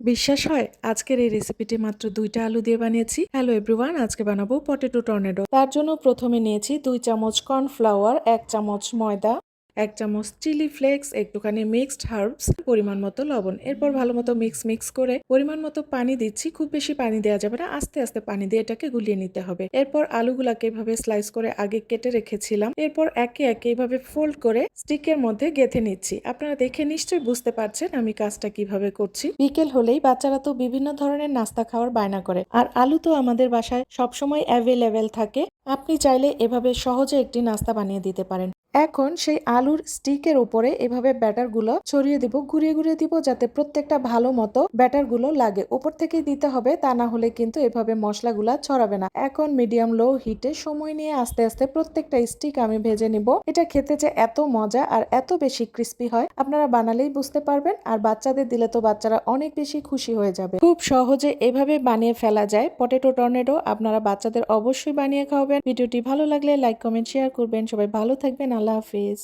বিশ্বাস হয় আজকের এই রেসিপিটি মাত্র 2টা আলু দিয়ে বানিয়েছি। হ্যালো এভরিওয়ান, আজকে বানাবো পটেটো টর্নেডো। তার জন্য প্রথমে নিয়েছি 2 চামচ কর্নফ্লাওয়ার, 1 চামচ ময়দা, 1 চামচ চিলি ফ্লেক্স, একটুখানি মিক্সড হার্বস, পরিমাণ মতো লবণ। এরপর ভালো মতো মিক্স করে পরিমাণ মতো পানি দিচ্ছি। খুব বেশি পানি দেওয়া যাবে না, আস্তে আস্তে পানি দিয়ে এটাকে গুলিয়ে নিতে হবে। এরপর আলুগুলাকে এভাবে স্লাইস করে আগে কেটে রেখেছিলাম। এরপর একে একে এভাবে ফোল্ড করে স্টিকের মধ্যে গেঁথে নিচ্ছি। আপনারা দেখে নিশ্চয়ই বুঝতে পারছেন আমি কাজটা কিভাবে করছি। বিকেল হলেই বাচ্চারা তো বিভিন্ন ধরনের নাস্তা খাওয়ার বায়না করে, আর আলু তো আমাদের বাসায় সবসময় অ্যাভেলেবেল থাকে। আপনি চাইলে এভাবে সহজে একটি নাস্তা বানিয়ে দিতে পারেন। এখন সেই আলুর স্টিকের উপরে এভাবে ব্যাটারগুলো ছড়িয়ে দিব, ঘুরিয়ে ঘুরিয়ে দিব, যাতে প্রত্যেকটা ভালো মতো ব্যাটারগুলো লাগে। উপর থেকেই দিতে হবে, তা না হলে কিন্তু এভাবে মশলাগুলা ছড়াবে না। এখন মিডিয়াম লো হিটে সময় নিয়ে আস্তে আস্তে প্রত্যেকটা স্টিক আমি ভেজে নিব। এটা খেতে যে এত মজা আর এত বেশি ক্রিস্পি হয় আপনারা বানালেই বুঝতে পারবেন, আর বাচ্চাদের দিলে তো বাচ্চারা অনেক বেশি খুশি হয়ে যাবে। খুব সহজে এভাবে বানিয়ে ফেলা যায় পটেটো টর্নেডো। আপনারা বাচ্চাদের অবশ্যই বানিয়ে খাওয়াবেন। ভিডিওটি ভালো লাগলে লাইক, কমেন্ট, শেয়ার করবেন। সবাই ভালো থাকবেন। আল্লাহ হাফিজ।